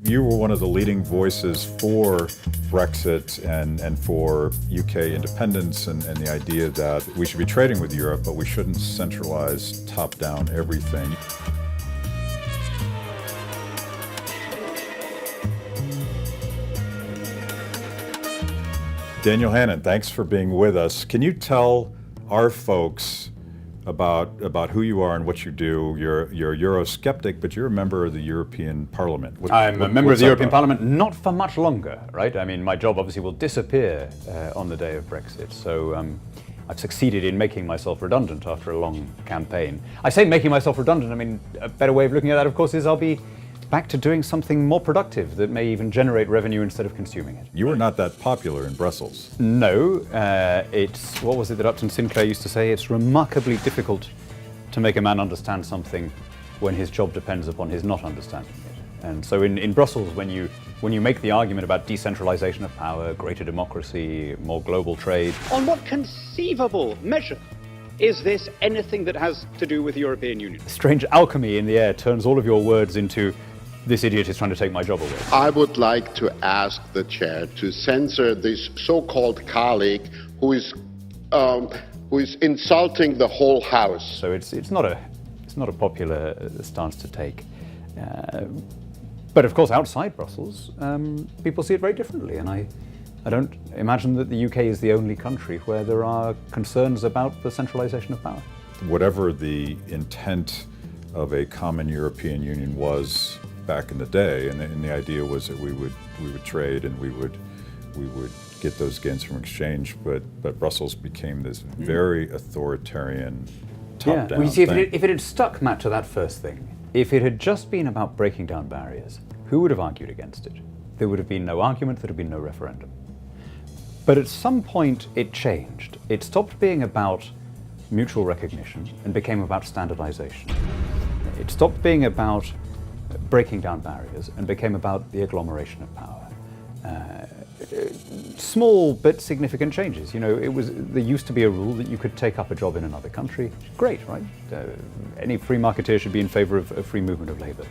You were one of the leading voices for Brexit and for UK independence and the idea that we should be trading with Europe, but we shouldn't centralize top-down everything. Daniel Hannan, thanks for being with us. Can you tell our folks about who you are and what you do? You're a Eurosceptic, but you're a member of the European Parliament. I'm a member of the European Parliament, not for much longer, right? I mean, my job obviously will disappear on the day of Brexit, so I've succeeded in making myself redundant after a long campaign. I say making myself redundant, I mean, a better way of looking at that, of course, is I'll be back to doing something more productive that may even generate revenue instead of consuming it. You were not that popular in Brussels. No, it's, what was it that Upton Sinclair used to say? It's remarkably difficult to make a man understand something when his job depends upon his not understanding it. And so in Brussels, when you make the argument about decentralization of power, greater democracy, more global trade. On what conceivable measure is this anything that has to do with the European Union? Strange alchemy in the air turns all of your words into this idiot is trying to take my job away. I would like to ask the chair to censor this so-called colleague who is insulting the whole House. So it's not a popular stance to take. But of course, outside Brussels, people see it very differently, and I don't imagine that the UK is the only country where there are concerns about the centralization of power. Whatever the intent of a common European Union was back in the day, and the idea was that we would trade and we would get those gains from exchange, but Brussels became this very authoritarian top-down well, you see, thing. if it had stuck, Matt, to that first thing, if it had just been about breaking down barriers, who would have argued against it? There would have been no argument, there would have been no referendum. But at some point it changed. It stopped being about mutual recognition and became about standardization. It stopped being about breaking down barriers and became about the agglomeration of power. Small but significant changes. You know, there used to be a rule that you could take up a job in another country. Great, right? Any free marketeer should be in favor of free movement of labor.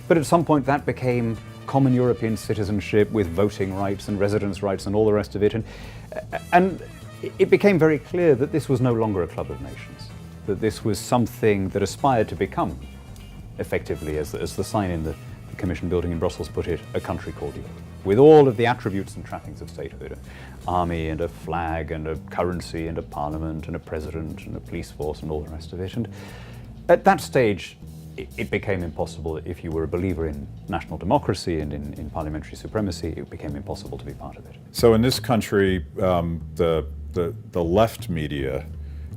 But at some point that became common European citizenship with voting rights and residence rights and all the rest of it. And it became very clear that this was no longer a club of nations, that this was something that aspired to become, effectively, as the sign in the Commission building in Brussels put it, a country called Europe, with all of the attributes and trappings of statehood, an army and a flag and a currency and a parliament and a president and a police force and all the rest of it. And at that stage, it became impossible. If you were a believer in national democracy and in parliamentary supremacy, it became impossible to be part of it. So in this country, the left media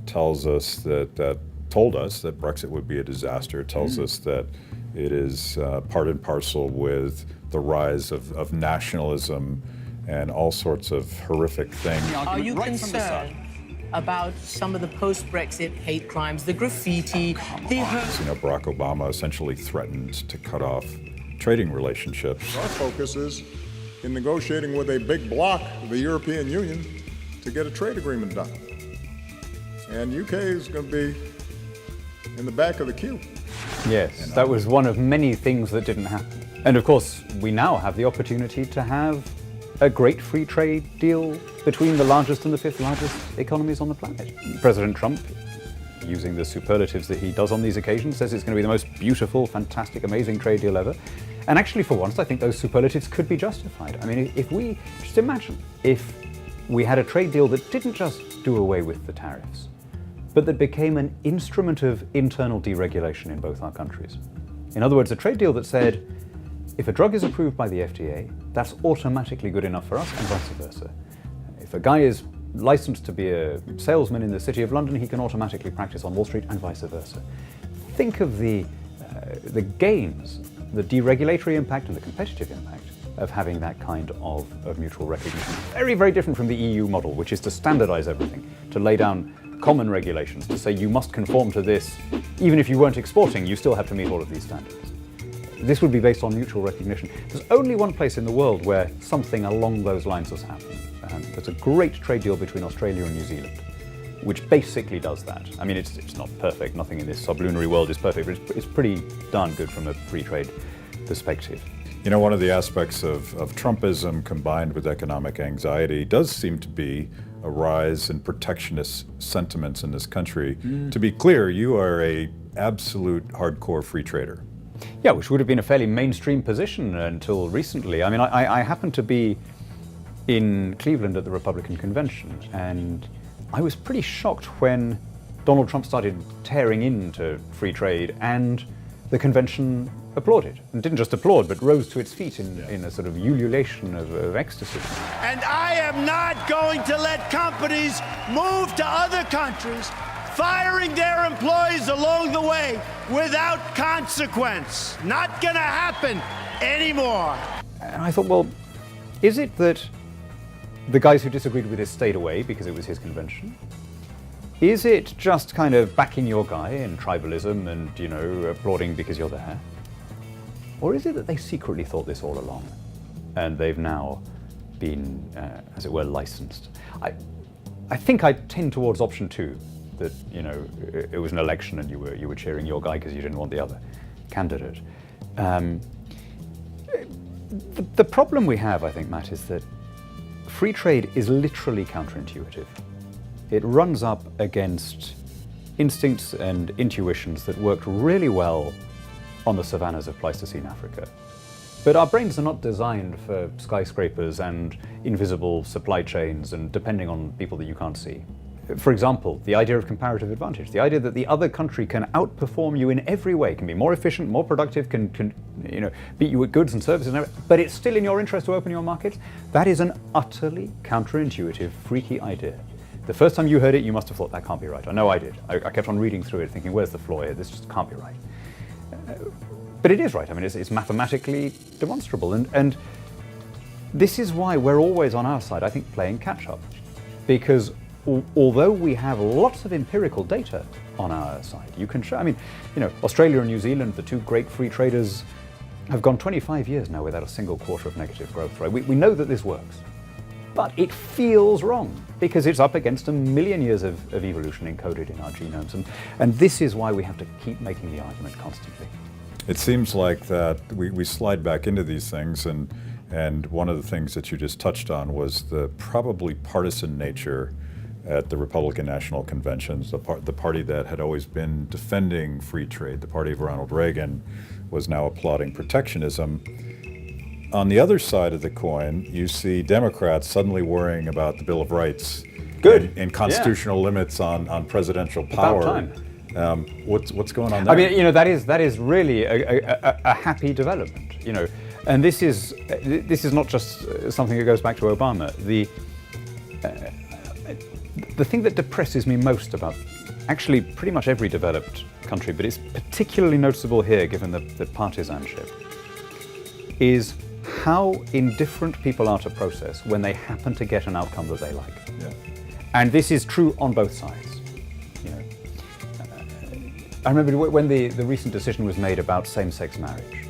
told us that Brexit would be a disaster. It tells us that it is part and parcel with the rise of nationalism and all sorts of horrific things. Are you concerned about some of the post-Brexit hate crimes, the graffiti, Barack Obama essentially threatened to cut off trading relationships. Our focus is in negotiating with a big bloc, the European Union, to get a trade agreement done. And UK is going to be in the back of the queue. Yes, that was one of many things that didn't happen. And of course, we now have the opportunity to have a great free trade deal between the largest and the fifth largest economies on the planet. President Trump, using the superlatives that he does on these occasions, says it's going to be the most beautiful, fantastic, amazing trade deal ever. And actually, for once, I think those superlatives could be justified. I mean, if we just imagine if we had a trade deal that didn't just do away with the tariffs, but that became an instrument of internal deregulation in both our countries. In other words, a trade deal that said, if a drug is approved by the FDA, that's automatically good enough for us and vice versa. If a guy is licensed to be a salesman in the City of London, he can automatically practice on Wall Street and vice versa. Think of the gains, the deregulatory impact and the competitive impact of having that kind of mutual recognition. Very, very different from the EU model, which is to standardize everything, to lay down common regulations, to say you must conform to this. Even if you weren't exporting, you still have to meet all of these standards. This would be based on mutual recognition. There's only one place in the world where something along those lines has happened. There's a great trade deal between Australia and New Zealand, which basically does that. I mean, it's not perfect. Nothing in this sublunary world is perfect, but it's pretty darn good from a free trade perspective. You know, one of the aspects of Trumpism combined with economic anxiety does seem to be a rise in protectionist sentiments in this country. To be clear, you are a absolute hardcore free trader. Yeah, which would have been a fairly mainstream position until recently. I mean, I happened to be in Cleveland at the Republican convention, and I was pretty shocked when Donald Trump started tearing into free trade, and the convention applauded. And didn't just applaud, but rose to its feet in a sort of ululation of ecstasy. And I am not going to let companies move to other countries, firing their employees along the way without consequence. Not gonna happen anymore. And I thought, well, is it that the guys who disagreed with it stayed away because it was his convention? Is it just kind of backing your guy in tribalism and, you know, applauding because you're there? Or is it that they secretly thought this all along and they've now been, as it were, licensed? I think I tend towards option 2, that, you know, it was an election and you were cheering your guy because you didn't want the other candidate. The problem we have, I think, Matt, is that free trade is literally counterintuitive. It runs up against instincts and intuitions that worked really well on the savannas of Pleistocene Africa. But our brains are not designed for skyscrapers and invisible supply chains and depending on people that you can't see. For example, the idea of comparative advantage, the idea that the other country can outperform you in every way, can be more efficient, more productive, can you know, beat you at goods and services, and everything, but it's still in your interest to open your markets. That is an utterly counterintuitive, freaky idea. The first time you heard it, you must have thought, that can't be right. I know I did. I kept on reading through it thinking, where's the flaw here? This just can't be right. But it is right. I mean, it's mathematically demonstrable. And this is why we're always on our side, I think, playing catch up. Because although we have lots of empirical data on our side, you can show, I mean, you know, Australia and New Zealand, the two great free traders, have gone 25 years now without a single quarter of negative growth, right? We know that this works. But it feels wrong because it's up against 1 million years of evolution encoded in our genomes. And this is why we have to keep making the argument constantly. It seems like that we slide back into these things, and one of the things that you just touched on was the probably partisan nature at the Republican National Conventions. The party that had always been defending free trade, the party of Ronald Reagan, was now applauding protectionism. On the other side of the coin, you see Democrats suddenly worrying about the Bill of Rights and constitutional limits on presidential power. About time. What's going on there? I mean, you know, that is really a happy development, you know, and this is not just something that goes back to Obama. The thing that depresses me most about actually pretty much every developed country, but it's particularly noticeable here given the partisanship, is how indifferent people are to process when they happen to get an outcome that they like. Yeah. And this is true on both sides. You know, I remember when the recent decision was made about same-sex marriage.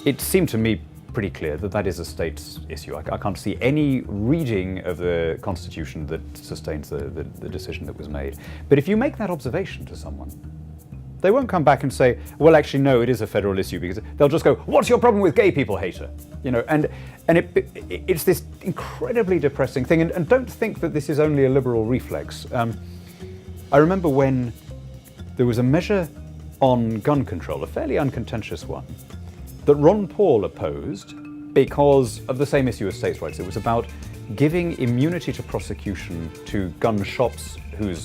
It seemed to me pretty clear that that is a state's issue. I can't see any reading of the Constitution that sustains the decision that was made. But if you make that observation to someone, they won't come back and say, well, actually, no, it is a federal issue, because they'll just go, what's your problem with gay people, hater? You know, and it's this incredibly depressing thing. And don't think that this is only a liberal reflex. I remember when there was a measure on gun control, a fairly uncontentious one, that Ron Paul opposed because of the same issue as states' rights. It was about giving immunity to prosecution to gun shops who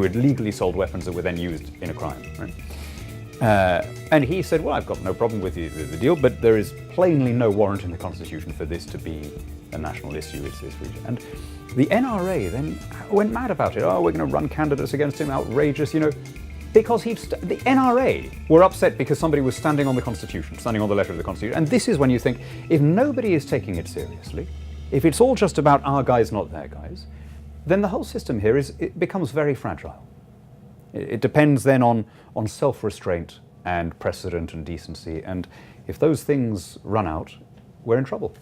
had legally sold weapons that were then used in a crime. Right? And he said, well, I've got no problem with the deal, but there is plainly no warrant in the Constitution for this to be a national issue. And the NRA then went mad about it. Oh, we're going to run candidates against him, outrageous, you know, because the NRA were upset because somebody was standing on the Constitution, standing on the letter of the Constitution. And this is when you think, if nobody is taking it seriously, if it's all just about our guys, not their guys, then the whole system here it becomes very fragile. It depends then on self-restraint and precedent and decency. And if those things run out, we're in trouble.